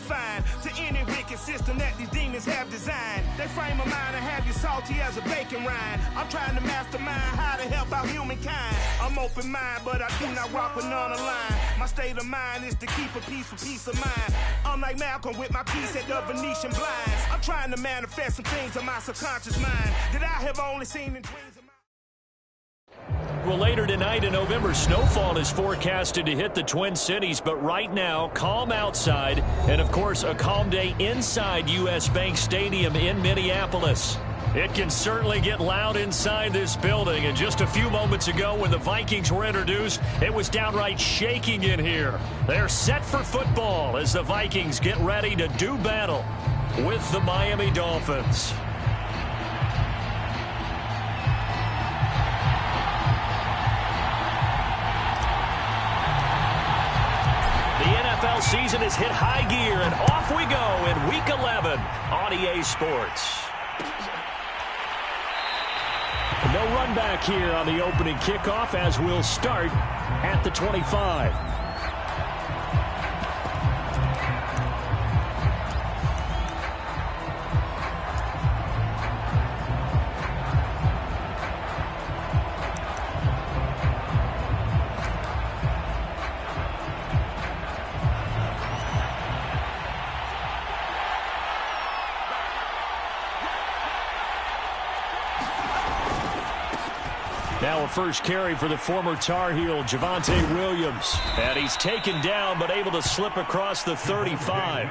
fine to any wicked system that these demons have designed. They frame a mind and have you salty as a bacon rind. I'm trying to mastermind how to help out humankind. I'm open mind, but I do not walk with none aligned. My state of mind is to keep a peaceful peace of mind. I'm like Malcolm with my piece at the Venetian blinds. I'm trying to manifest some things in my subconscious mind that I have only seen in dreams of mine. Well, later tonight in November, snowfall is forecasted to hit the Twin Cities, but right now, calm outside, and of course, a calm day inside U.S. Bank Stadium in Minneapolis. It can certainly get loud inside this building, and just a few moments ago when the Vikings were introduced, it was downright shaking in here. They're set for football as the Vikings get ready to do battle with the Miami Dolphins. The NFL season has hit high gear, and off we go in Week 11 on EA Sports. No run back here on the opening kickoff as we'll start at the 25. Now a first carry for the former Tar Heel, Javonte Williams. And he's taken down but able to slip across the 35.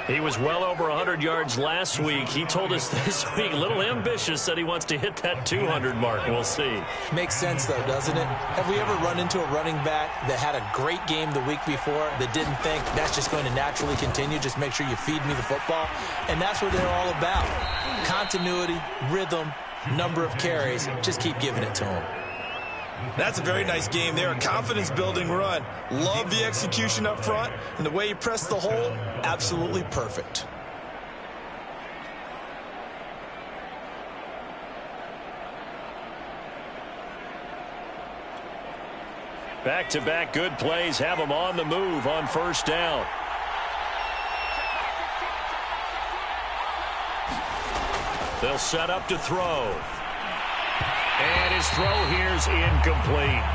He was well over 100 yards last week. He told us this week, a little ambitious, that he wants to hit that 200 mark. We'll see. Makes sense, though, doesn't it? Have we ever run into a running back that had a great game the week before that didn't think that's just going to naturally continue? Just make sure you feed me the football. And that's what they're all about. Continuity, rhythm, number of carries. Just keep giving it to him. That's a very nice game there. A confidence-building run. Love the execution up front, and the way he pressed the hole, absolutely perfect. Back-to-back good plays have him on the move on first down. They'll set up to throw. And his throw here's incomplete.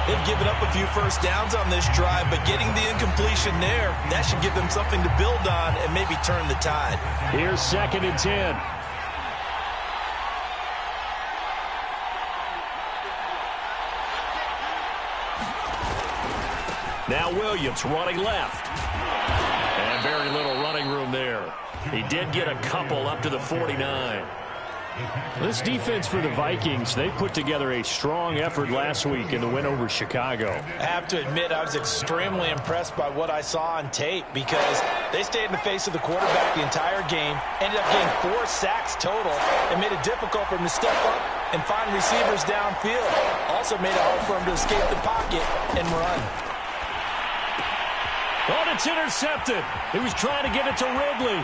They've given up a few first downs on this drive, but getting the incompletion there, that should give them something to build on and maybe turn the tide. Here's 2nd and 10. Now Williams running left. And very little running room there. He did get a couple up to the 49. This defense for the Vikings, they put together a strong effort last week in the win over Chicago. I have to admit, I was extremely impressed by what I saw on tape because they stayed in the face of the quarterback the entire game, ended up getting 4 sacks total, and made it difficult for him to step up and find receivers downfield. Also made it hard for him to escape the pocket and run. Oh, it's intercepted. He was trying to get it to Ridley.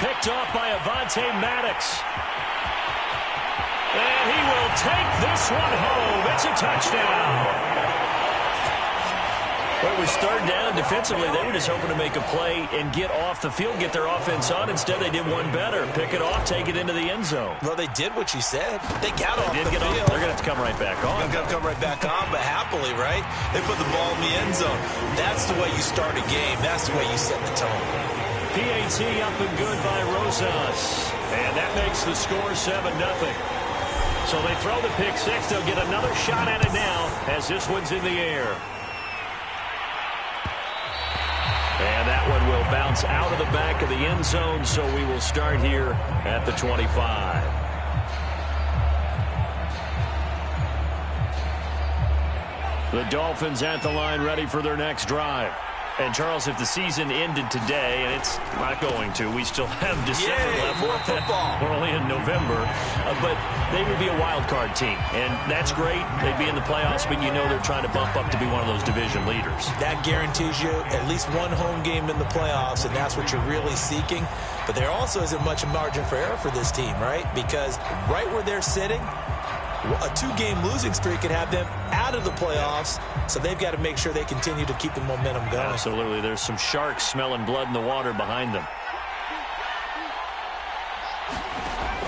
Picked off by Avonte Maddox. And he will take this one home. It's a touchdown. Well, it was 3rd down. Defensively, they were just hoping to make a play and get off the field, get their offense on. Instead, they did one better. Pick it off, take it into the end zone. Well, they did what you said. They got off the field. They're going to have to come right back on. They're going to come right back on, but happily, right? They put the ball in the end zone. That's the way you start a game. That's the way you set the tone. PAT up and good by Rosas. And that makes the score 7-0. So they throw the pick 6. They'll get another shot at it now as this one's in the air. And that one will bounce out of the back of the end zone, so we will start here at the 25. The Dolphins at the line ready for their next drive. And, Charles, if the season ended today, and it's not going to, we still have December left. More football. We're only in November. But they would be a wild card team. And that's great. They'd be in the playoffs, but you know they're trying to bump up to be one of those division leaders. That guarantees you at least one home game in the playoffs, and that's what you're really seeking. But there also isn't much margin for error for this team, right? Because right where they're sitting, A 2-game losing streak could have them out of the playoffs, so they've got to make sure they continue to keep the momentum going. Absolutely. There's some sharks smelling blood in the water behind them.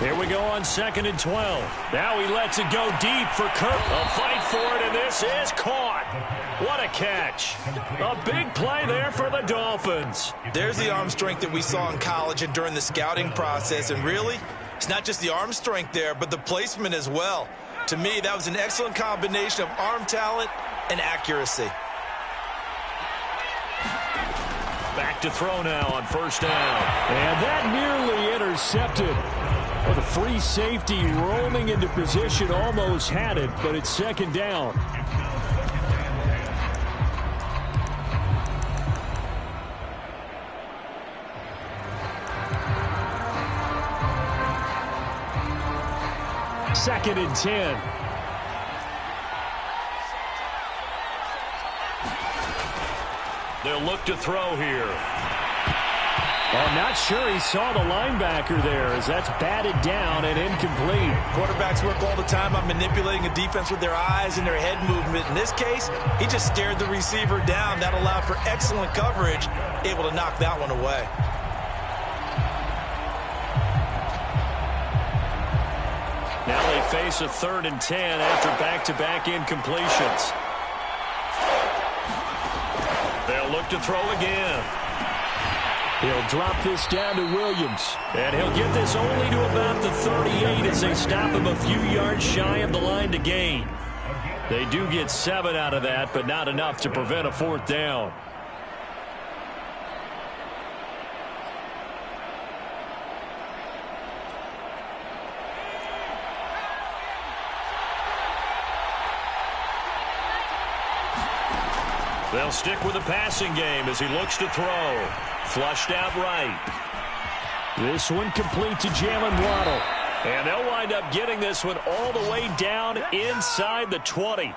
Here we go on 2nd and 12. Now he lets it go deep for Kirk. A fight for it, and this is caught. What a catch. A big play there for the Dolphins. There's the arm strength that we saw in college and during the scouting process. And really, it's not just the arm strength there, but the placement as well. To me, that was an excellent combination of arm talent and accuracy. Back to throw now on 1st down. And that nearly intercepted. Well, the free safety roaming into position almost had it, but it's 2nd down. Second and 10. They'll look to throw here. I'm not sure he saw the linebacker there as that's batted down and incomplete. Quarterbacks work all the time on manipulating a defense with their eyes and their head movement. In this case, he just stared the receiver down. That allowed for excellent coverage, able to knock that one away. Now they face a 3rd and 10 after back-to-back incompletions. They'll look to throw again. He'll drop this down to Williams. And he'll get this only to about the 38 as they stop him a few yards shy of the line to gain. They do get 7 out of that, but not enough to prevent a 4th down. They'll stick with the passing game as he looks to throw. Flushed out right. This one complete to Jalen Waddle. And they'll wind up getting this one all the way down inside the 20.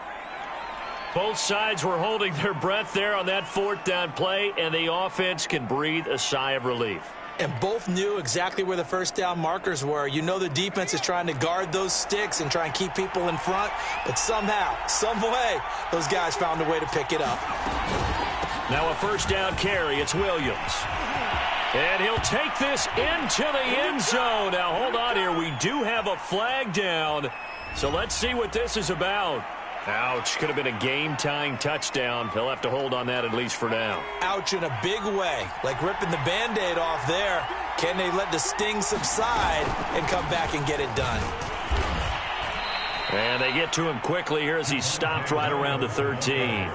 Both sides were holding their breath there on that 4th down play, and the offense can breathe a sigh of relief. And both knew exactly where the 1st down markers were. You know the defense is trying to guard those sticks and try and keep people in front, but somehow, some way, those guys found a way to pick it up. Now a 1st down carry. It's Williams. And he'll take this into the end zone. Now hold on here. We do have a flag down. So let's see what this is about. Ouch. Could have been a game-tying touchdown. They'll have to hold on that at least for now. Ouch in a big way. Like ripping the Band-Aid off there. Can they let the sting subside and come back and get it done? And they get to him quickly here as he's stopped right around the 13.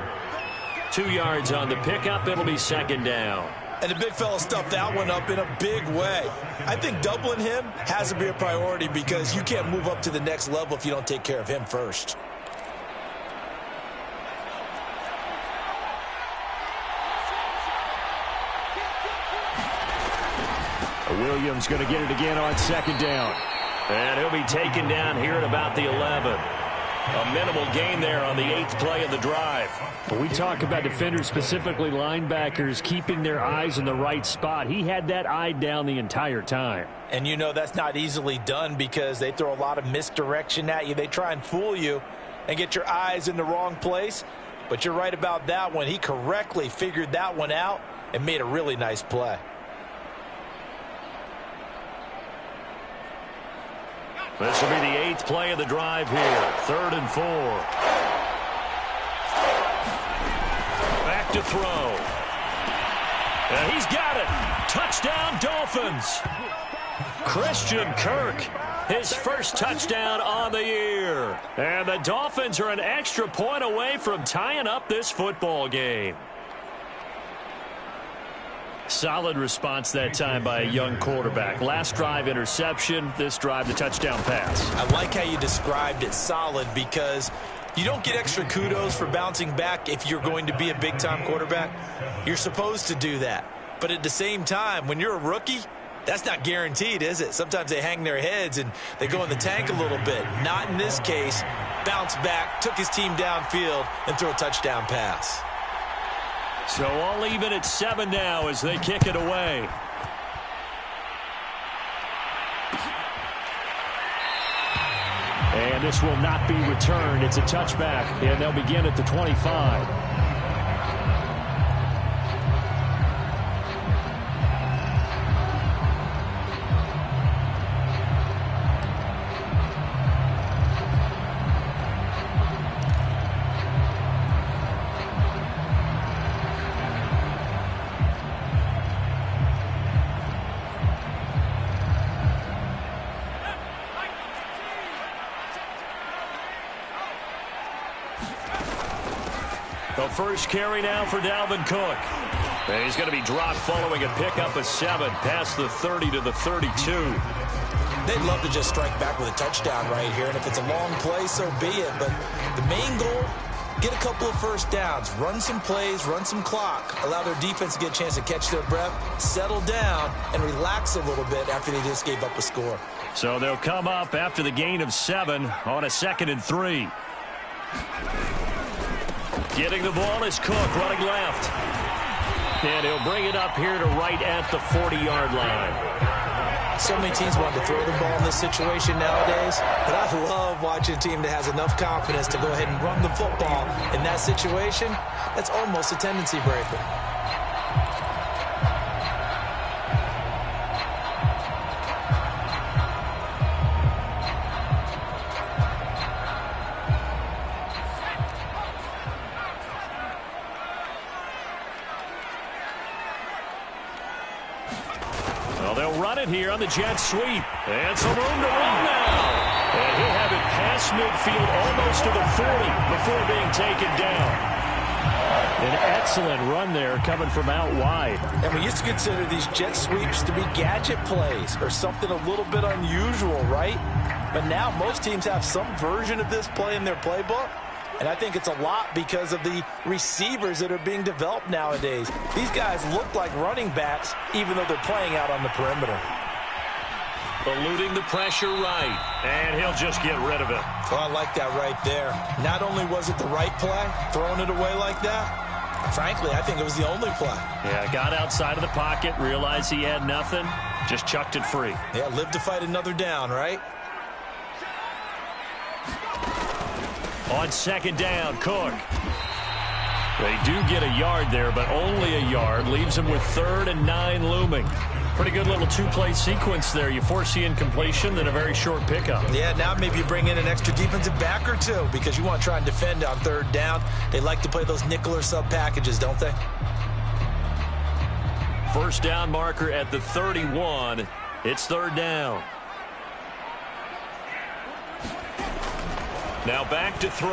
2 yards on the pickup. It'll be 2nd down. And the big fella stuffed that one up in a big way. I think doubling him has to be a priority because you can't move up to the next level if you don't take care of him first. Williams going to get it again on 2nd down. And he'll be taken down here at about the 11. A minimal gain there on the 8th play of the drive. When we talk about defenders, specifically linebackers, keeping their eyes in the right spot, he had that eye down the entire time. And you know that's not easily done because they throw a lot of misdirection at you. They try and fool you and get your eyes in the wrong place. But you're right about that one. He correctly figured that one out and made a really nice play. This will be the 8th play of the drive here. 3rd and 4. Back to throw. And he's got it. Touchdown, Dolphins. Christian Kirk, his first touchdown on the year. And the Dolphins are an extra point away from tying up this football game. Solid response that time by a young quarterback. Last drive, interception. This drive, the touchdown pass. I like how you described it, solid, because you don't get extra kudos for bouncing back if you're going to be a big-time quarterback. You're supposed to do that. But at the same time, when you're a rookie, that's not guaranteed, is it? Sometimes they hang their heads and they go in the tank a little bit. Not in this case. Bounce back, took his team downfield, and threw a touchdown pass. So all even at 7 now as they kick it away. And this will not be returned. It's a touchback, and they'll begin at the 25. The first carry now for Dalvin Cook. And he's going to be dropped following a pickup of 7 past the 30 to the 32. They'd love to just strike back with a touchdown right here, and if it's a long play, so be it. But the main goal, get a couple of first downs, run some plays, run some clock, allow their defense to get a chance to catch their breath, settle down, and relax a little bit after they just gave up a score. So they'll come up after the gain of 7 on a 2nd and 3. Getting the ball is Cook running left. And he'll bring it up here to right at the 40-yard line. So many teams want to throw the ball in this situation nowadays, but I love watching a team that has enough confidence to go ahead and run the football in that situation. That's almost a tendency breaker. Here on the jet sweep. And some room to run now. And he'll have it past midfield almost to the 40 before being taken down. An excellent run there coming from out wide. And we used to consider these jet sweeps to be gadget plays or something a little bit unusual, right? But now most teams have some version of this play in their playbook. And I think it's a lot because of the receivers that are being developed nowadays. These guys look like running backs even though they're playing out on the perimeter. Eluding the pressure right. And he'll just get rid of it. Well, I like that right there. Not only was it the right play, throwing it away like that, frankly, I think it was the only play. Yeah, got outside of the pocket, realized he had nothing, just chucked it free. Yeah, live to fight another down, right? On 2nd down, Cook. They do get a yard there, but only a yard. Leaves them with 3rd and 9 looming. Pretty good little 2-play sequence there. You force the incompletion, then a very short pickup. Yeah, now maybe you bring in an extra defensive back or two because you want to try and defend on 3rd down. They like to play those nickel or sub packages, don't they? First down marker at the 31. It's 3rd down. Now back to throw.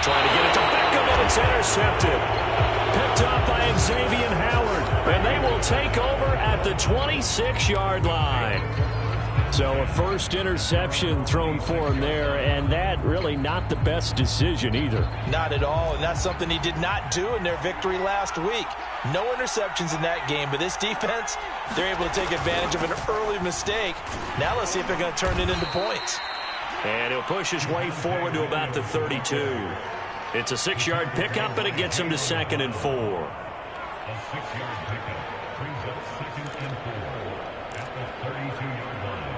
Trying to get it to Beckham, and it's intercepted. Picked up by Xavier Howard, and they will take over at the 26-yard line. So a first interception thrown for him there, and that really not the best decision either. Not at all, and that's something he did not do in their victory last week. No interceptions in that game, but this defense, they're able to take advantage of an early mistake. Now let's see if they're going to turn it into points. And he'll push his way forward to about the 32. It's a 6-yard pickup, and it gets him to 2nd and 4. A 6-yard pickup brings up 2nd and 4 at the 32-yard line.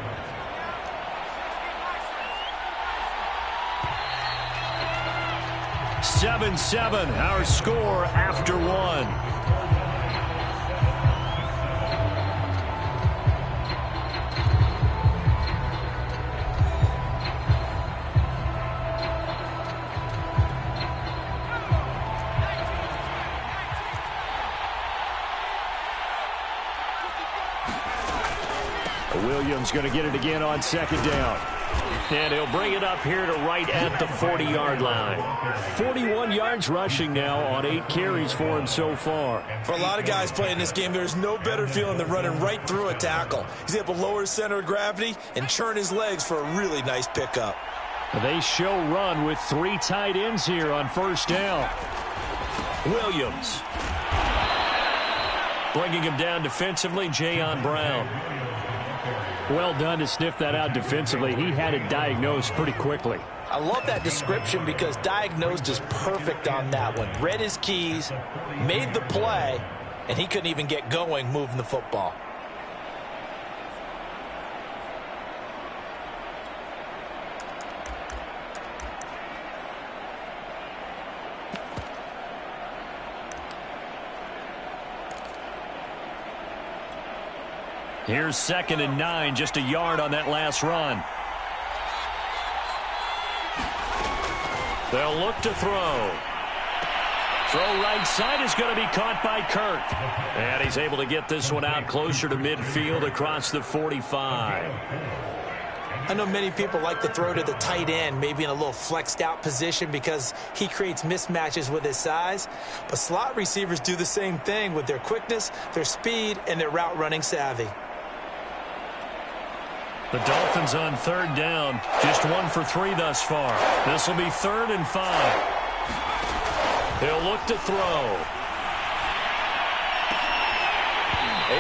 7-7, our score after 1. Williams going to get it again on 2nd down. And he'll bring it up here to right at the 40-yard line. 41 yards rushing now on 8 carries for him so far. For a lot of guys playing this game, there's no better feeling than running right through a tackle. He's able to lower his center of gravity and churn his legs for a really nice pickup. They show run with 3 tight ends here on 1st down. Williams. Bringing him down defensively, Jayon Brown. Well done to sniff that out defensively. He had it diagnosed pretty quickly. I love that description because diagnosed is perfect on that one. Read his keys, made the play, and he couldn't even get going moving the football. Here's 2nd and 9, just a yard on that last run. They'll look to throw. Throw right side is going to be caught by Kirk. And he's able to get this one out closer to midfield across the 45. I know many people like to throw to the tight end, maybe in a little flexed out position because he creates mismatches with his size. But slot receivers do the same thing with their quickness, their speed, and their route running savvy. The Dolphins on 3rd down, just 1 for 3 thus far. This will be 3rd and 5. He'll look to throw.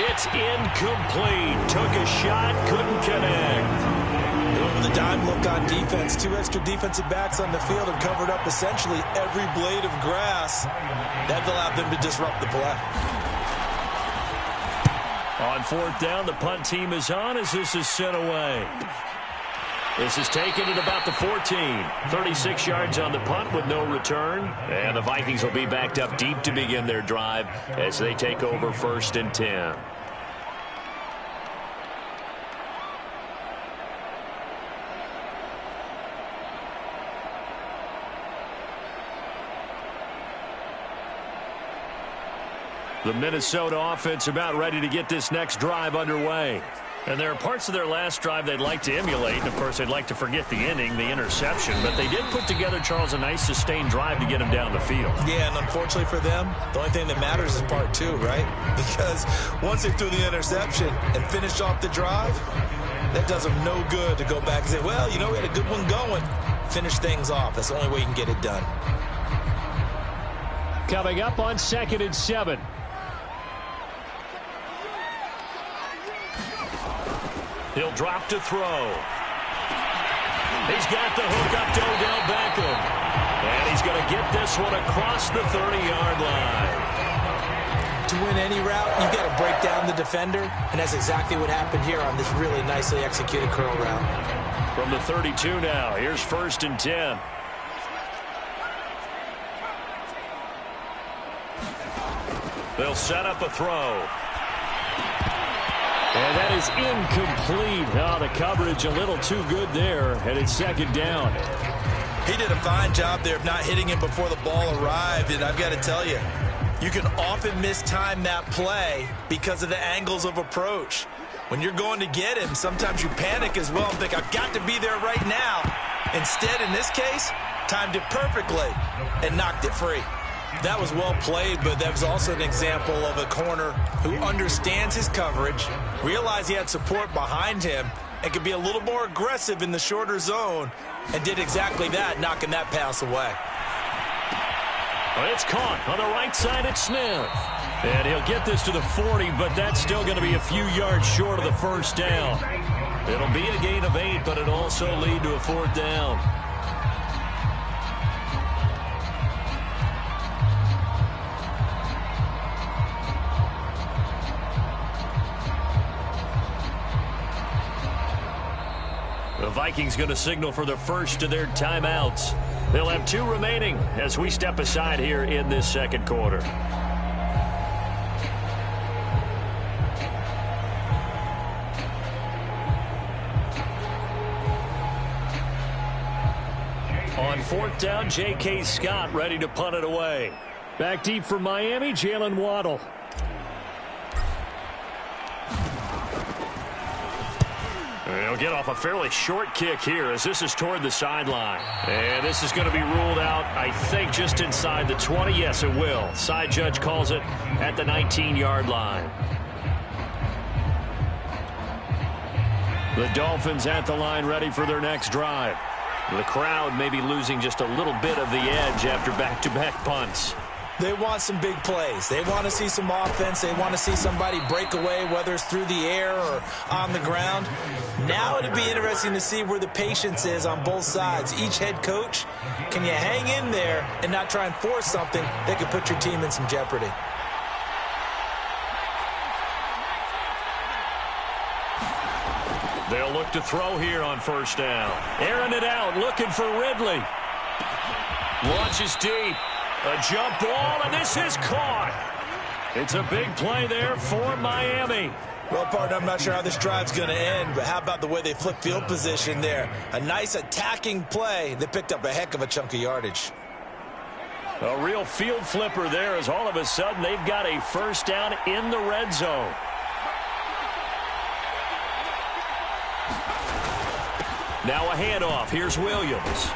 It's incomplete. Took a shot, couldn't connect. The dime look on defense. 2 extra defensive backs on the field and covered up essentially every blade of grass. That allowed them to disrupt the play. On 4th down, the punt team is on as this is sent away. This is taken at about the 14. 36 yards on the punt with no return. And the Vikings will be backed up deep to begin their drive as they take over 1st and 10. The Minnesota offense about ready to get this next drive underway. And there are parts of their last drive they'd like to emulate. And, of course, they'd like to forget the inning, the interception. But they did put together, Charles, a nice sustained drive to get them down the field. Yeah, and unfortunately for them, the only thing that matters is part 2, right? Because once they threw the interception and finished off the drive, that does them no good to go back and say, well, you know, we had a good one going. Finish things off. That's the only way you can get it done. Coming up on 2nd and 7. He'll drop to throw. He's got the hook up to Odell Beckham. And he's going to get this one across the 30-yard line. To win any route, you've got to break down the defender, and that's exactly what happened here on this really nicely executed curl route. From the 32 now, here's 1st and 10. They'll set up a throw. And that is incomplete. Oh, the coverage a little too good there, and it's 2nd down. He did a fine job there of not hitting him before the ball arrived, and I've got to tell you, you can often mistime that play because of the angles of approach. When you're going to get him, sometimes you panic as well and think, I've got to be there right now. Instead, in this case, timed it perfectly and knocked it free. That was well played, but that was also an example of a corner who understands his coverage, realized he had support behind him, and could be a little more aggressive in the shorter zone, and did exactly that, knocking that pass away. Well, it's caught on the right side at Smith. And he'll get this to the 40, but that's still going to be a few yards short of the 1st down. It'll be a gain of 8, but it'll also lead to a 4th down. The Vikings going to signal for the first of their timeouts. They'll have 2 remaining as we step aside here in this 2nd quarter. On 4th down, J.K. Scott ready to punt it away. Back deep for Miami, Jalen Waddle. He'll get off a fairly short kick here as this is toward the sideline. And this is going to be ruled out, I think, just inside the 20. Yes, it will. Side judge calls it at the 19-yard line. The Dolphins at the line ready for their next drive. The crowd may be losing just a little bit of the edge after back-to-back punts. They want some big plays. They want to see some offense. They want to see somebody break away, whether it's through the air or on the ground. Now it'll be interesting to see where the patience is on both sides. Each head coach, can you hang in there and not try and force something that could put your team in some jeopardy? They'll look to throw here on 1st down. Airing it out, looking for Ridley. Launches deep. A jump ball, and this is caught. It's a big play there for Miami. Well, partner, I'm not sure how this drive's going to end, but how about the way they flip field position there? A nice attacking play. They picked up a heck of a chunk of yardage. A real field flipper there, as all of a sudden they've got a first down in the red zone. Now a handoff. Here's Williams.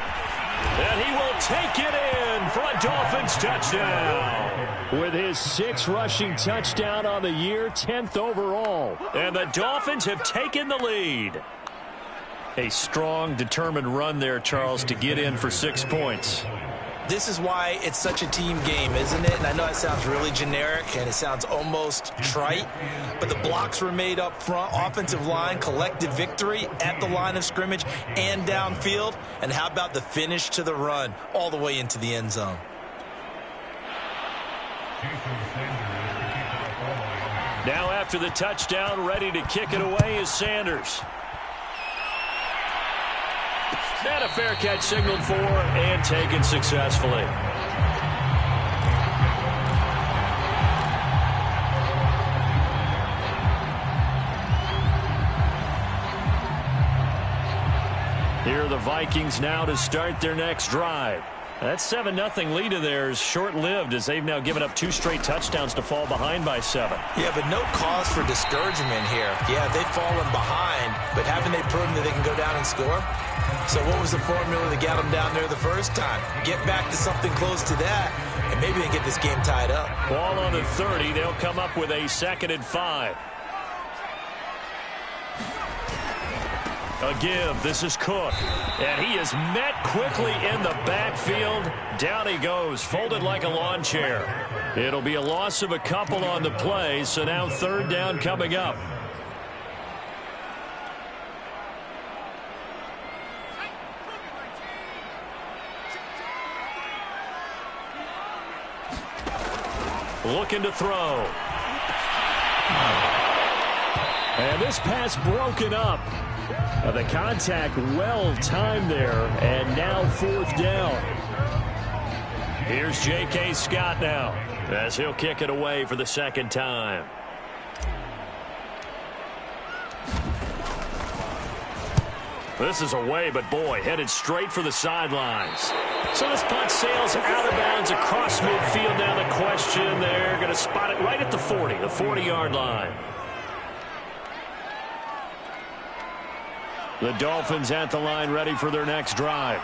And he will take it in for a Dolphins touchdown. With his 6th rushing touchdown on the year, 10th overall. And the Dolphins have taken the lead. A strong, determined run there, Charles, to get in for 6 points. This is why it's such a team game, isn't it? And I know it sounds really generic and it sounds almost trite, but the blocks were made up front, offensive line, collective victory at the line of scrimmage and downfield. And how about the finish to the run all the way into the end zone? Now after the touchdown, ready to kick it away is Sanders. And a fair catch signaled for and taken successfully. Here are the Vikings now to start their next drive. That 7-0 lead of theirs short-lived as they've now given up 2 straight touchdowns to fall behind by 7. Yeah, but no cause for discouragement here. Yeah, they've fallen behind, but haven't they proven that they can go down and score? So what was the formula that got them down there the first time? Get back to something close to that, and maybe they get this game tied up. Ball on the 30. They'll come up with a 2nd and 5. A give. This is Cook. And he is met quickly in the backfield. Down he goes, folded like a lawn chair. It'll be a loss of a couple on the play, so now 3rd down coming up. Looking to throw. And this pass broken up. The contact well timed there, and now 4th down. Here's J.K. Scott now as he'll kick it away for the 2nd time. This is away, but boy, headed straight for the sidelines. So this punt sails out of bounds across midfield. Now the question, they're going to spot it right at the 40, the 40-yard line. The Dolphins at the line ready for their next drive.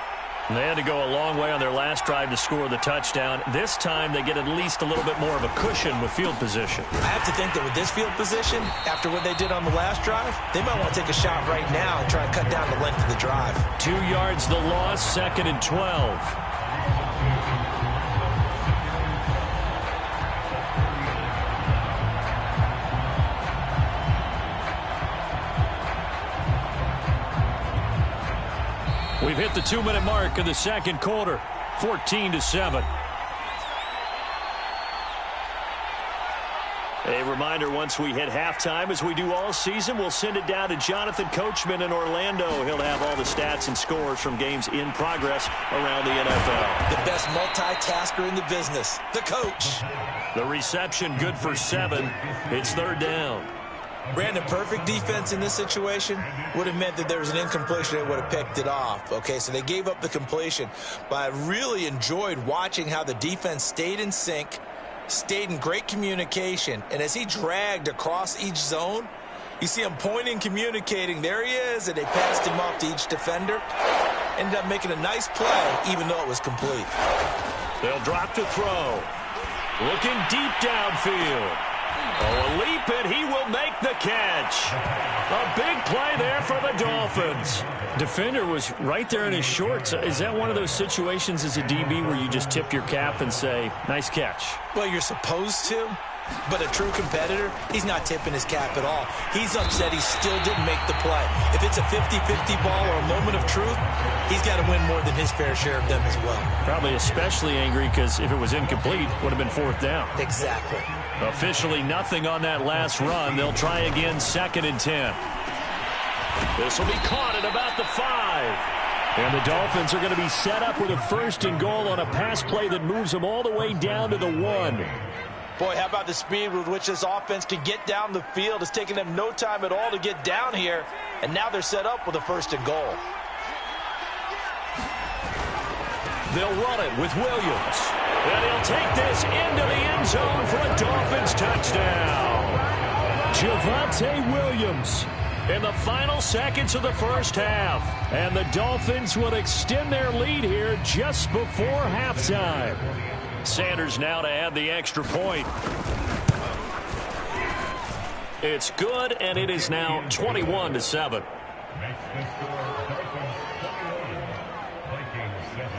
They had to go a long way on their last drive to score the touchdown. This time they get at least a little bit more of a cushion with field position. I have to think that with this field position, after what they did on the last drive, they might want to take a shot right now and try and cut down the length of the drive. 2 yards the loss, 2nd and 12. We've hit the 2-minute mark of the 2nd quarter, 14-7. A reminder, once we hit halftime, as we do all season, we'll send it down to Jonathan Coachman in Orlando. He'll have all the stats and scores from games in progress around the NFL. The best multitasker in the business, the coach. The reception good for 7. It's 3rd down. Brandon, perfect defense in this situation would have meant that there was an incompletion. They would have picked it off. Okay, so they gave up the completion. But I really enjoyed watching how the defense stayed in sync, stayed in great communication. And as he dragged across each zone, you see him pointing, communicating. There he is, and they passed him off to each defender. Ended up making a nice play, even though it was complete. They'll drop to throw. Looking deep downfield. Oh, a leap, and he will make the catch. A big play there for the Dolphins. Defender was right there in his shorts. Is that one of those situations as a DB where you just tip your cap and say, nice catch? Well, you're supposed to, but a true competitor, he's not tipping his cap at all. He's upset he still didn't make the play. If it's a 50-50 ball or a moment of truth, he's got to win more than his fair share of them as well. Probably especially angry because if it was incomplete, it would have been 4th down. Exactly. Officially nothing on that last run. They'll try again, 2nd and 10. This will be caught at about the 5. And the Dolphins are going to be set up with a 1st and goal on a pass play that moves them all the way down to the 1. Boy, how about the speed with which this offense can get down the field? It's taken them no time at all to get down here, and now they're set up with a 1st and goal. They'll run it with Williams. And he'll take this into the end zone for a Dolphins touchdown. Javonte Williams in the final seconds of the first half. And the Dolphins will extend their lead here just before halftime. Sanders now to add the extra point. It's good, and it is now 21-7. Makes the score Dolphins 21, Vikings 7.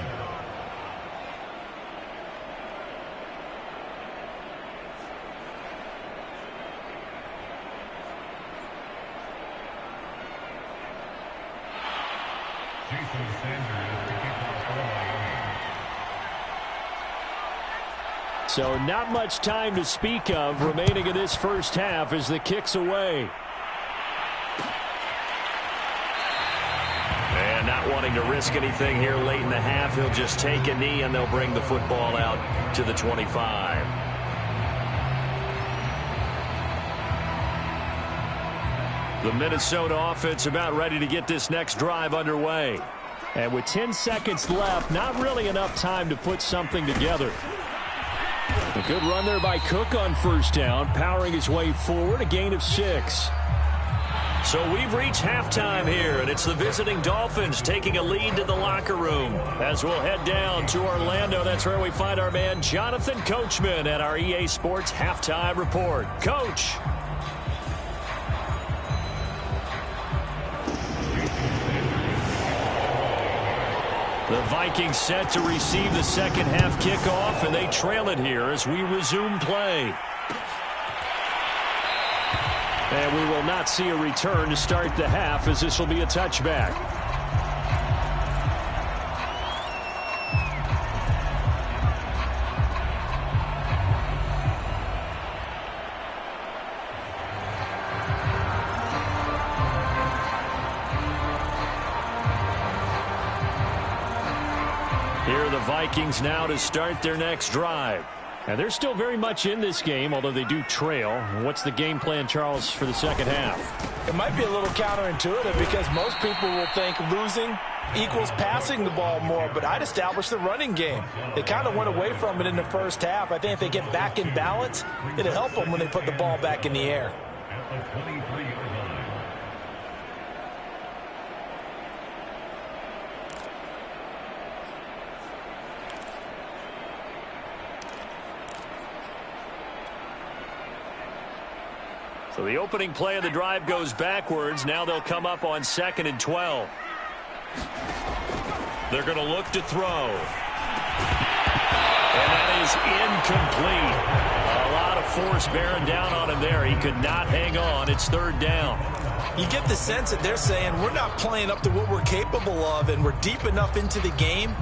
Jason Sanders to kick off for Miami. So not much time to speak of remaining in this first half as the kick's away. And not wanting to risk anything here late in the half, he'll just take a knee and they'll bring the football out to the 25. The Minnesota offense about ready to get this next drive underway. And with 10 seconds left, not really enough time to put something together. A good run there by Cook on first down, powering his way forward, a gain of 6. So we've reached halftime here, and it's the visiting Dolphins taking a lead to the locker room. As we'll head down to Orlando, that's where we find our man Jonathan Coachman at our EA Sports Halftime Report. Coach. The Vikings set to receive the second half kickoff, and they trail it here as we resume play. And we will not see a return to start the half, as this will be a touchback. Here are the Vikings now to start their next drive. And they're still very much in this game, although they do trail. What's the game plan, Charles, for the second half? It might be a little counterintuitive because most people will think losing equals passing the ball more, but I'd establish the running game. They kind of went away from it in the first half. I think if they get back in balance, it'll help them when they put the ball back in the air. At the 23-yard line. So the opening play of the drive goes backwards. Now they'll come up on 2nd and 12. They're going to look to throw. And that is incomplete. A lot of force bearing down on him there. He could not hang on. It's 3rd down. You get the sense that they're saying we're not playing up to what we're capable of, and we're deep enough into the game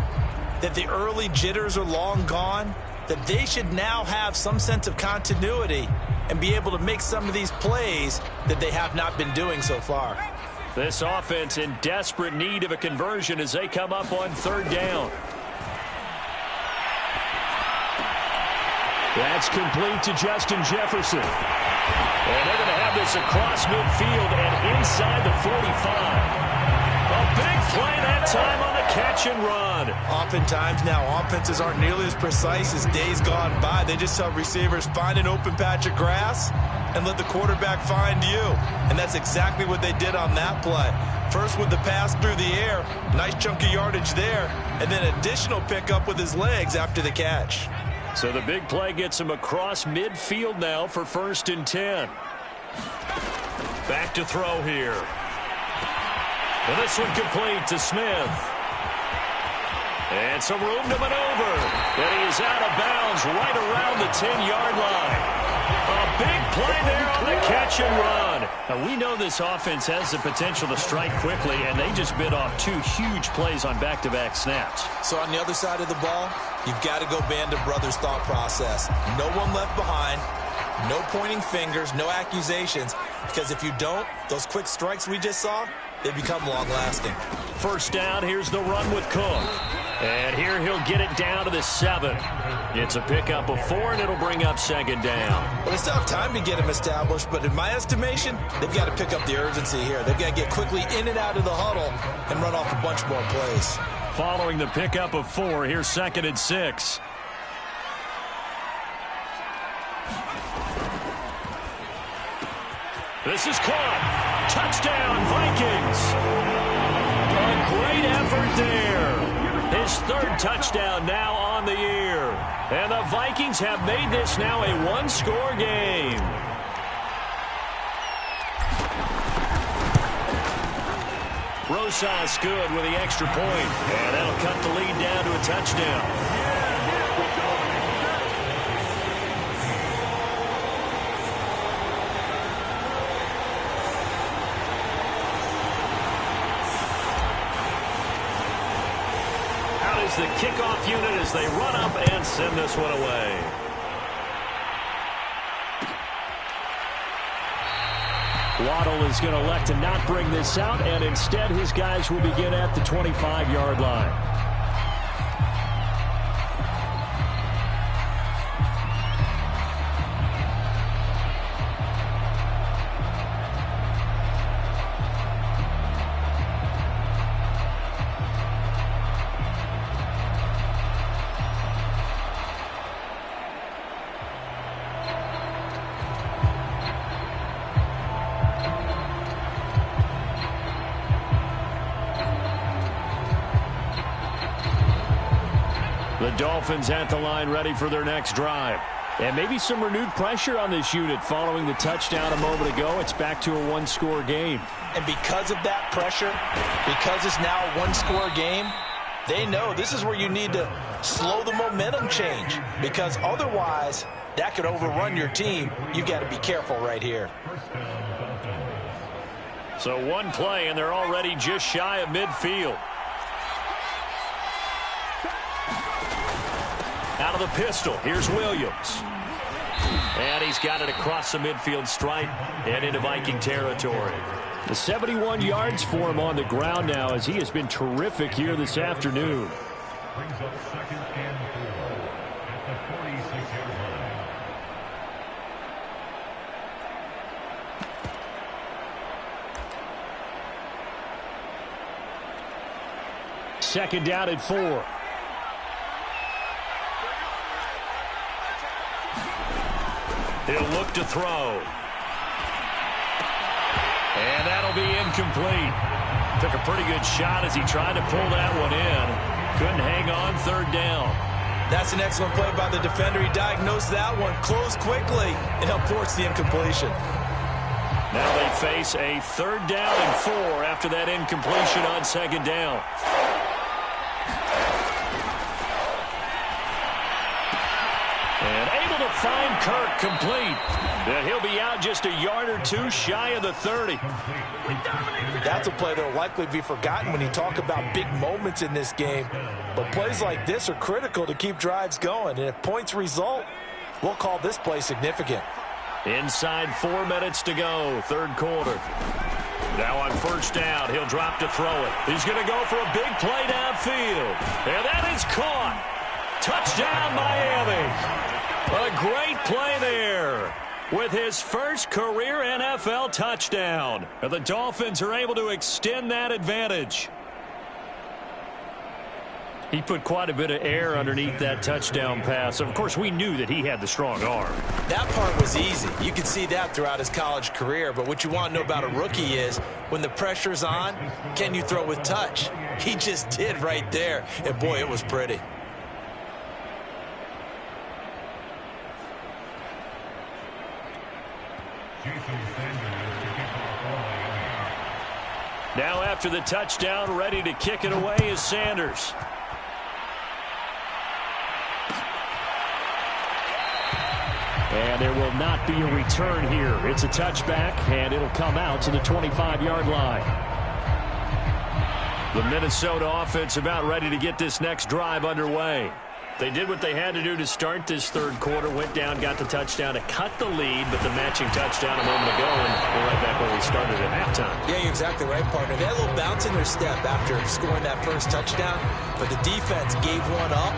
that the early jitters are long gone, that they should now have some sense of continuity and be able to make some of these plays that they have not been doing so far. This offense in desperate need of a conversion as they come up on 3rd down. That's complete to Justin Jefferson. And they're going to have this across midfield and inside the 45. A big play that time on the catch and run. Oftentimes now, offenses aren't nearly as precise as days gone by. They just tell receivers, find an open patch of grass and let the quarterback find you. And that's exactly what they did on that play. First with the pass through the air, nice chunk of yardage there, and then additional pickup with his legs after the catch. So the big play gets him across midfield now for 1st and 10. Back to throw here. And this one complete to Smith. And some room to maneuver. And he is out of bounds right around the 10-yard line. A big play there on the catch and run. Now, we know this offense has the potential to strike quickly, and they just bit off 2 huge plays on back-to-back snaps. So on the other side of the ball, you've got to go Band of Brothers thought process. No one left behind. No pointing fingers, no accusations. Because if you don't, those quick strikes we just saw, they become long-lasting. 1st down, here's the run with Cook. And here he'll get it down to the 7. It's a pickup of 4, and it'll bring up second down. Well, they still have time to get him established, but in my estimation, they've got to pick up the urgency here. They've got to get quickly in and out of the huddle and run off a bunch more plays. Following the pickup of 4, here's 2nd and 6. This is caught. Touchdown, Vikings. A great effort there. His 3rd touchdown now on the year. And the Vikings have made this now a one-score game. Rosas good with the extra point. And that'll cut the lead down to a touchdown. The kickoff unit as they run up and send this one away. Waddle is going to elect to not bring this out, and instead his guys will begin at the 25-yard line. The Dolphins at the line ready for their next drive. And maybe some renewed pressure on this unit following the touchdown a moment ago. It's back to a one-score game. And because of that pressure, because it's now a one-score game, they know this is where you need to slow the momentum change. Because otherwise, that could overrun your team. You've got to be careful right here. So one play, and they're already just shy of midfield. Out of the pistol, here's Williams. And he's got it across the midfield stripe and into Viking territory. The 71 yards for him on the ground now as he has been terrific here this afternoon. Brings up 2nd and 4 at the 46-yard line. Second down at 4. He'll look to throw. And that'll be incomplete. Took a pretty good shot as he tried to pull that one in. Couldn't hang on 3rd down. That's an excellent play by the defender. He diagnosed that one, closed quickly, and helped force the incompletion. Now they face a 3rd down and 4 after that incompletion on 2nd down. And able to find Kirk complete. And he'll be out just a yard or 2 shy of the 30. That's a play that will likely be forgotten when you talk about big moments in this game. But plays like this are critical to keep drives going. And if points result, we'll call this play significant. Inside 4 minutes to go, 3rd quarter. Now on 1st down, he'll drop to throw it. He's going to go for a big play downfield. And that is caught. Touchdown, Miami. A great play there with his first career NFL touchdown. And the Dolphins are able to extend that advantage. He put quite a bit of air underneath that touchdown pass. Of course, we knew that he had the strong arm. That part was easy. You could see that throughout his college career. But what you want to know about a rookie is when the pressure's on, can you throw with touch? He just did right there. And, boy, it was pretty. Now after the touchdown, ready to kick it away is Sanders. And there will not be a return here. It's a touchback, and it'll come out to the 25-yard line. The Minnesota offense about ready to get this next drive underway. They did what they had to do to start this third quarter, went down, got the touchdown to cut the lead, but the matching touchdown a moment ago, and we're right back where we started at halftime. Yeah, you're exactly right, partner. They had a little bounce in their step after scoring that first touchdown, but the defense gave one up,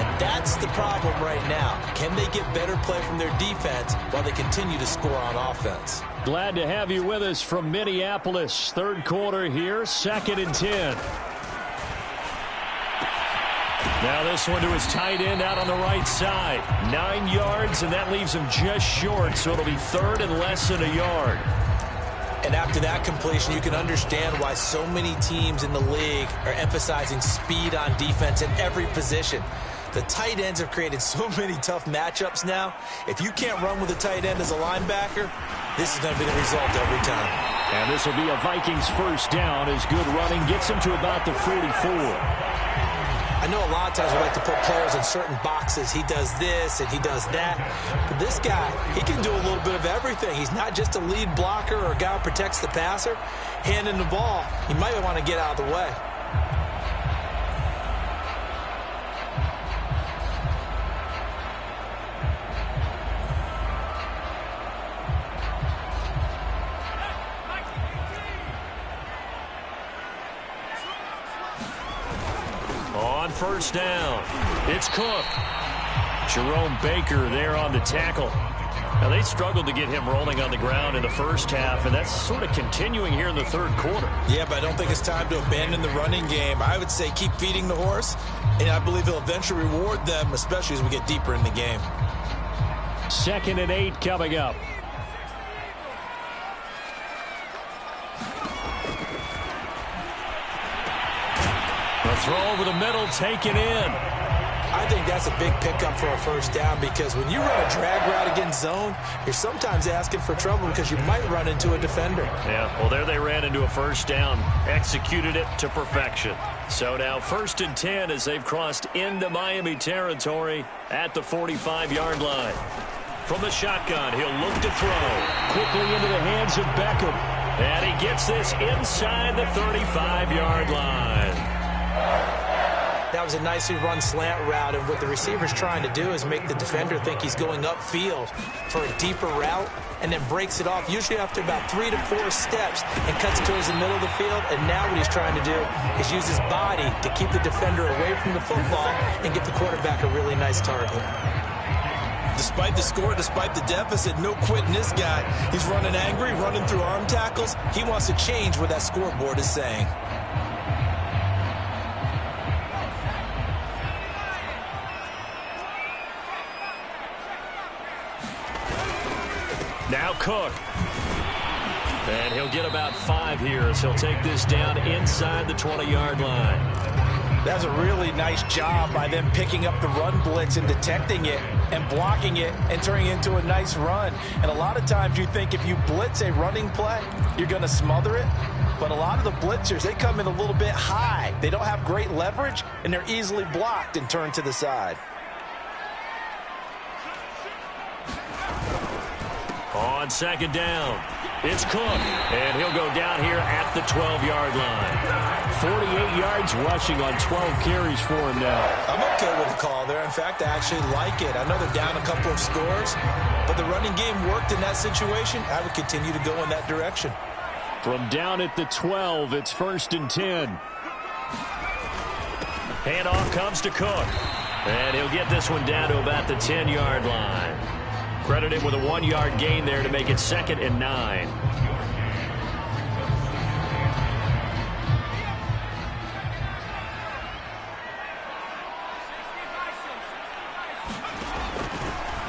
and that's the problem right now. Can they get better play from their defense while they continue to score on offense? Glad to have you with us from Minneapolis. Third quarter here, 2nd and 10. Now this one to his tight end out on the right side. 9 yards, and that leaves him just short, so it'll be 3rd and less than a yard. And after that completion, you can understand why so many teams in the league are emphasizing speed on defense in every position. The tight ends have created so many tough matchups now. If you can't run with a tight end as a linebacker, this is going to be the result every time. And this will be a Vikings first down as good running gets him to about the 44. I know a lot of times we like to put players in certain boxes. He does this and he does that. But this guy, he can do a little bit of everything. He's not just a lead blocker or a guy who protects the passer. Handing the ball, he might want to get out of the way. On first down, it's Cook. Jerome Baker there on the tackle. Now, they struggled to get him rolling on the ground in the first half, and that's sort of continuing here in the third quarter. Yeah, but I don't think it's time to abandon the running game. I would say keep feeding the horse, and I believe he'll eventually reward them, especially as we get deeper in the game. 2nd and 8 coming up. The throw over the middle, taken in. I think that's a big pickup for a first down because when you run a drag route against zone, you're sometimes asking for trouble because you might run into a defender. Yeah, well, there they ran into a first down, executed it to perfection. So now 1st and 10 as they've crossed into Miami territory at the 45-yard line. From the shotgun, he'll look to throw. Quickly into the hands of Beckham. And he gets this inside the 35-yard line. That was a nicely run slant route, and what the receiver's trying to do is make the defender think he's going upfield for a deeper route and then breaks it off, usually after about 3 to 4 steps, and cuts towards the middle of the field. And now what he's trying to do is use his body to keep the defender away from the football and give the quarterback a really nice target. Despite the score, despite the deficit, no quitting this guy. He's running angry, running through arm tackles. He wants to change what that scoreboard is saying. Now Cook. And he'll get about 5 here as he'll take this down inside the 20-yard line. That's a really nice job by them picking up the run blitz and detecting it and blocking it and turning it into a nice run. And a lot of times you think if you blitz a running play, you're going to smother it. But a lot of the blitzers, they come in a little bit high. They don't have great leverage, and they're easily blocked and turned to the side. On 2nd down, it's Cook, and he'll go down here at the 12-yard line. 48 yards rushing on 12 carries for him now. I'm okay with the call there. In fact, I actually like it. I know they're down a couple of scores, but the running game worked in that situation. I would continue to go in that direction. From down at the 12, it's 1st and 10. Handoff comes to Cook, and he'll get this one down to about the 10-yard line. Credit him with a 1-yard gain there to make it 2nd and 9.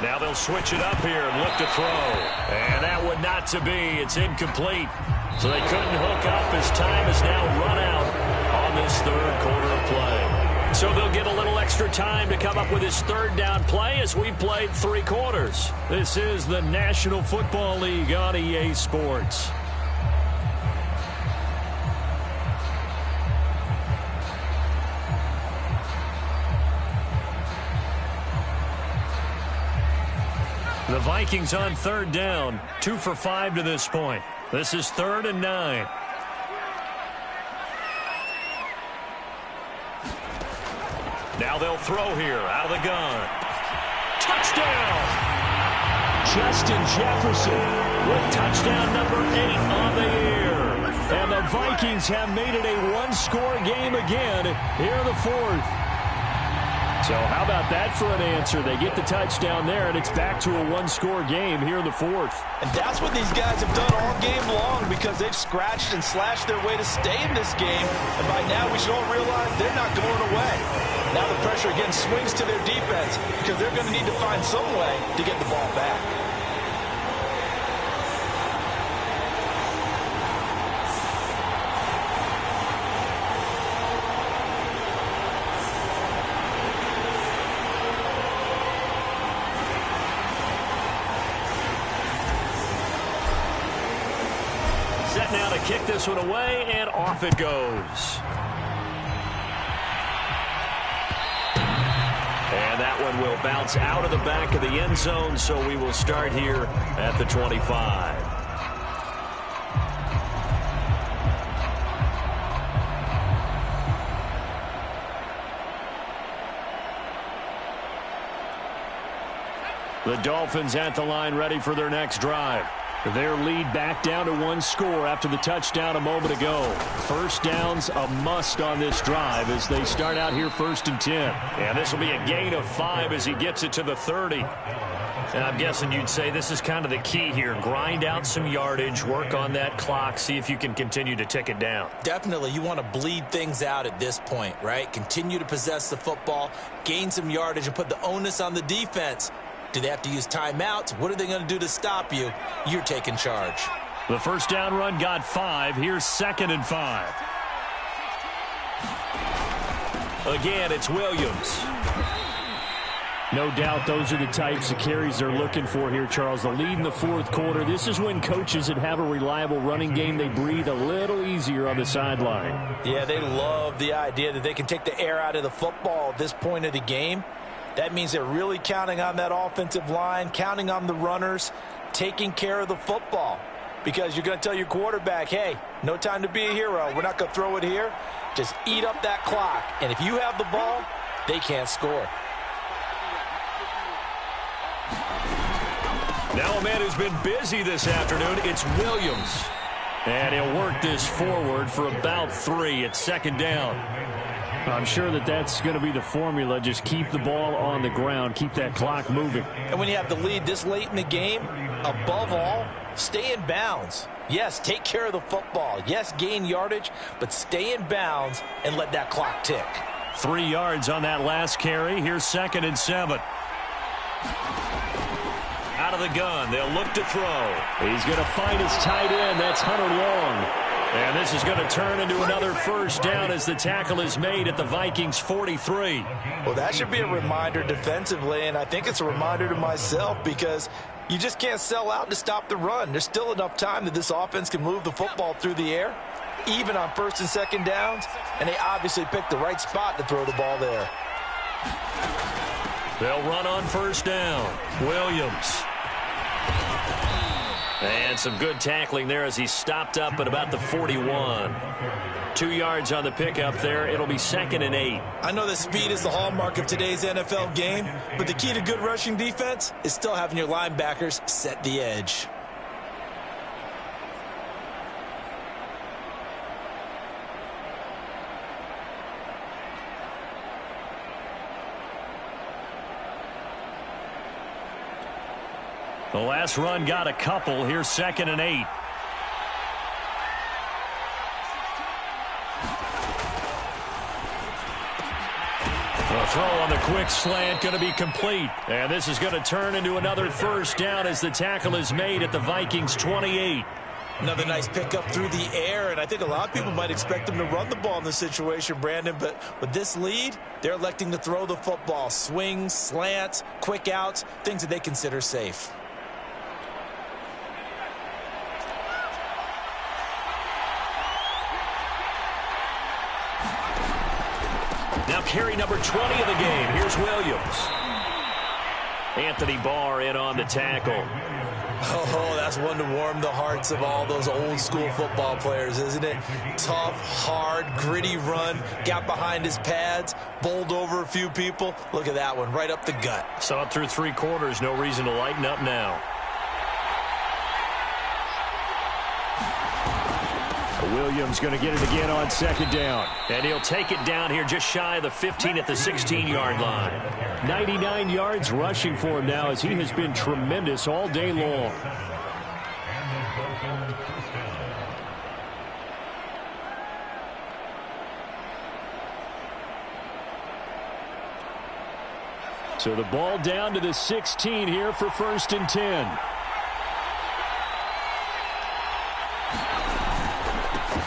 Now they'll switch it up here and look to throw. And that one not to be. It's incomplete. So they couldn't hook up as time is now run out on this third quarter of play. So they'll get a little extra time to come up with his 3rd down play as we've played 3 quarters. This is the National Football League on EA Sports. The Vikings on 3rd down, 2 for 5 to this point. This is 3rd and 9. Now they'll throw here out of the gun. Touchdown! Justin Jefferson with touchdown number 8 on the year. And the Vikings have made it a one-score game again here in the fourth. So how about that for an answer? They get the touchdown there, and it's back to a one-score game here in the fourth. And that's what these guys have done all game long because they've scratched and slashed their way to stay in this game. And by now we should all realize they're not going away. Now the pressure again swings to their defense because they're going to need to find some way to get the ball back. Set now to kick this one away, and off it goes. And that one will bounce out of the back of the end zone, so we will start here at the 25. The Dolphins at the line ready for their next drive. Their lead back down to one score after the touchdown a moment ago. First down's a must on this drive as they start out here 1st and 10. And this will be a gain of 5 as he gets it to the 30. And I'm guessing you'd say this is kind of the key here. Grind out some yardage, work on that clock, see if you can continue to tick it down. Definitely, you want to bleed things out at this point, right? Continue to possess the football, gain some yardage, and put the onus on the defense. Do they have to use timeouts? What are they going to do to stop you? You're taking charge. The first down run got 5. Here's 2nd and 5. Again, it's Williams. No doubt those are the types of carries they're looking for here, Charles. The lead in the fourth quarter. This is when coaches that have a reliable running game, they breathe a little easier on the sideline. Yeah, they love the idea that they can take the air out of the football at this point of the game. That means they're really counting on that offensive line, counting on the runners, taking care of the football. Because you're going to tell your quarterback, hey, no time to be a hero. We're not going to throw it here. Just eat up that clock. And if you have the ball, they can't score. Now a man who's been busy this afternoon, it's Williams. And he'll work this forward for about 3 at 2nd down. I'm sure that that's going to be the formula. Just keep the ball on the ground. Keep that clock moving. And when you have the lead this late in the game, above all, stay in bounds. Yes, take care of the football. Yes, gain yardage, but stay in bounds and let that clock tick. 3 yards on that last carry. Here's 2nd and 7. Out of the gun. They'll look to throw. He's going to find his tight end. That's Hunter Long. And this is going to turn into another first down as the tackle is made at the Vikings 43. Well, that should be a reminder defensively, and I think it's a reminder to myself because you just can't sell out to stop the run. There's still enough time that this offense can move the football through the air, even on 1st and 2nd downs, and they obviously picked the right spot to throw the ball there. They'll run on 1st down. Williams. And some good tackling there as he stopped up at about the 41. 2 yards on the pickup there. It'll be 2nd and 8. I know that speed is the hallmark of today's NFL game, but the key to good rushing defense is still having your linebackers set the edge. The last run got a couple. Here's 2nd and 8. The throw on the quick slant going to be complete. And this is going to turn into another first down as the tackle is made at the Vikings 28. Another nice pickup through the air, and I think a lot of people might expect them to run the ball in this situation, Brandon, but with this lead, they're electing to throw the football. Swings, slants, quick outs, things that they consider safe. Now carry number 20 of the game. Here's Williams. Anthony Barr in on the tackle. Oh, that's one to warm the hearts of all those old school football players, isn't it? Tough, hard, gritty run, got behind his pads, bowled over a few people. Look at that one, right up the gut. Saw it through 3 quarters, no reason to lighten up now. Williams going to get it again on 2nd down. And he'll take it down here just shy of the 15 at the 16-yard line. 99 yards rushing for him now as he has been tremendous all day long. So the ball down to the 16 here for 1st and 10.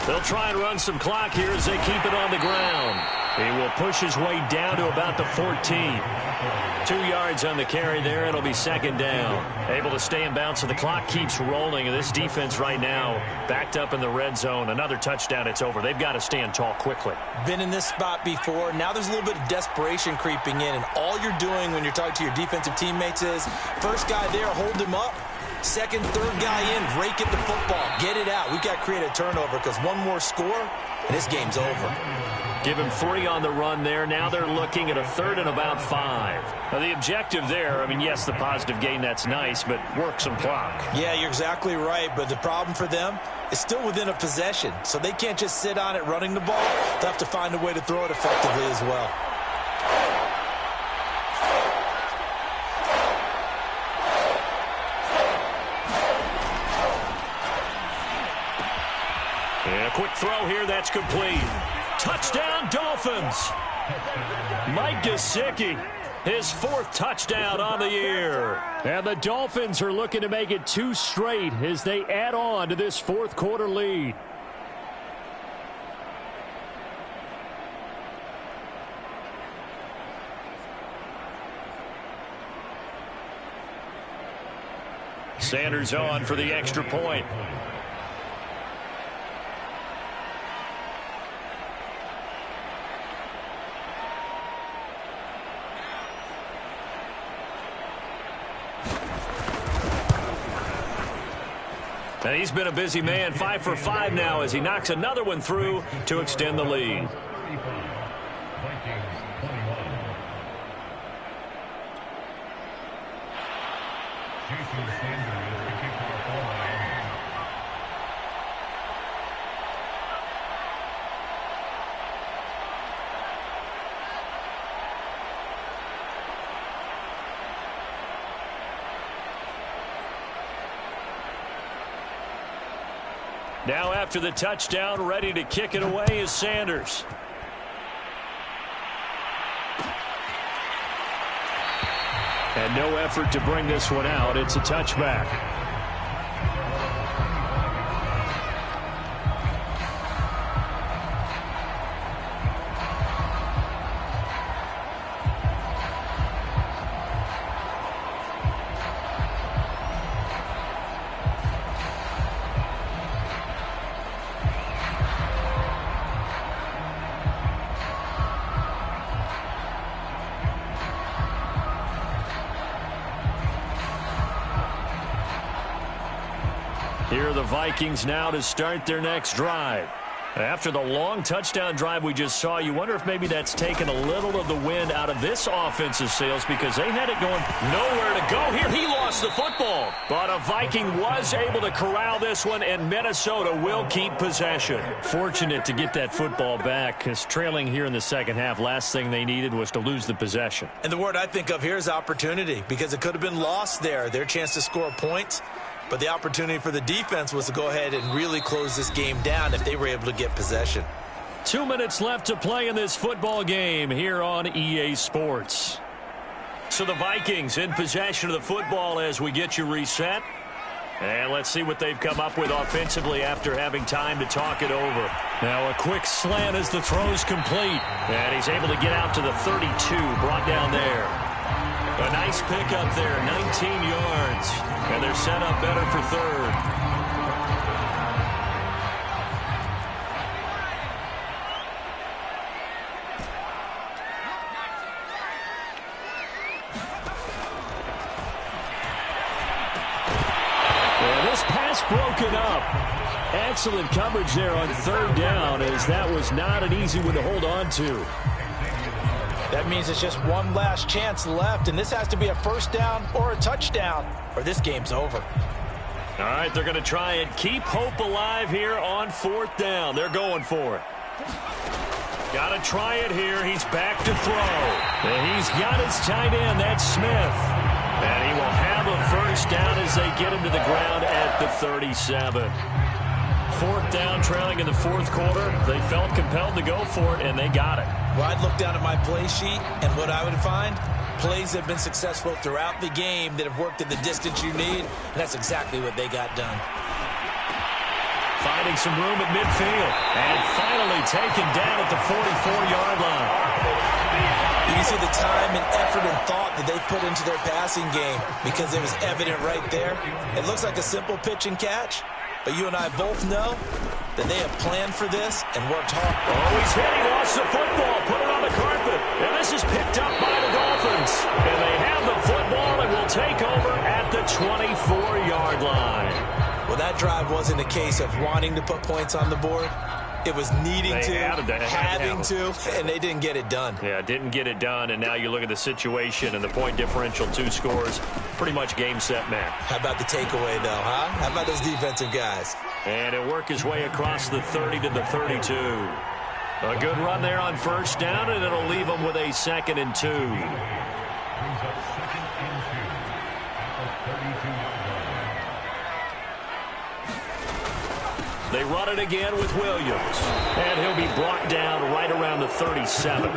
They'll try and run some clock here as they keep it on the ground. He will push his way down to about the 14. 2 yards on the carry there. It'll be 2nd down. Able to stay in bounds, so the clock keeps rolling. And this defense right now backed up in the red zone. Another touchdown, it's over. They've got to stand tall quickly. Been in this spot before. Now there's a little bit of desperation creeping in. And all you're doing when you're talking to your defensive teammates is, first guy there, hold him up. 2nd, 3rd guy in, rake at the football. Get it out. We've got to create a turnover because one more score, and this game's over. Give him 3 on the run there. Now they're looking at a 3rd and about 5. Now the objective there, I mean, yes, the positive gain, that's nice, but work some clock. Yeah, you're exactly right, but the problem for them is still within a possession, so they can't just sit on it running the ball. They'll have to find a way to throw it effectively as well. And a quick throw here, that's complete. Touchdown, Dolphins. Mike Gesicki, his 4th touchdown on the year. And the Dolphins are looking to make it 2 straight as they add on to this 4th quarter lead. Sanders on for the extra point. And he's been a busy man, 5 for 5 now as he knocks another one through to extend the lead. Now after the touchdown, ready to kick it away is Sanders. And no effort to bring this one out. It's a touchback. Here are the Vikings now to start their next drive. After the long touchdown drive we just saw, you wonder if maybe that's taken a little of the wind out of this offensive sails because they had it going nowhere to go. Here he lost the football. But a Viking was able to corral this one, and Minnesota will keep possession. Fortunate to get that football back because trailing here in the second half, last thing they needed was to lose the possession. And the word I think of here is opportunity because it could have been lost there. Their chance to score points. But the opportunity for the defense was to go ahead and really close this game down if they were able to get possession. 2 minutes left to play in this football game here on EA Sports. So the Vikings in possession of the football as we get you reset. And let's see what they've come up with offensively after having time to talk it over. Now a quick slant as the throw's complete. And he's able to get out to the 32, brought down there. A nice pickup there, 19 yards. And they're set up better for 3rd. This pass broken up. Excellent coverage there on third down, as that was not an easy one to hold on to. That means it's just one last chance left, and this has to be a first down or a touchdown, or this game's over. All right, they're going to try and keep hope alive here on fourth down. They're going for it. Got to try it here. He's back to throw. And he's got his tight end. That's Smith. And he will have a first down as they get him to the ground at the 37. Fourth down, trailing in the fourth quarter. They felt compelled to go for it, and they got it. Well, I'd look down at my play sheet, and what I would find, plays that have been successful throughout the game that have worked at the distance you need, and that's exactly what they got done. Finding some room at midfield, and finally taken down at the 44-yard line. You can see the time and effort and thought that they put into their passing game because it was evident right there. It looks like a simple pitch and catch, but you and I both know that they have planned for this and worked hard. Oh, he's hit. He lost the football. Put it on the carpet. And this is picked up by the Dolphins. And they have the football and will take over at the 24-yard line. Well, that drive wasn't a case of wanting to put points on the board. It was needing to, having to, and they didn't get it done. Yeah, didn't get it done, and now you look at the situation and the point differential, 2 scores, pretty much game, set, match. How about the takeaway, though, huh? How about those defensive guys? And he'll work his way across the 30 to the 32. A good run there on first down, and it'll leave him with a 2nd and 2. Brings up 2nd and 2 at the 32-yard line. They run it again with Williams. And he'll be brought down right around the 37.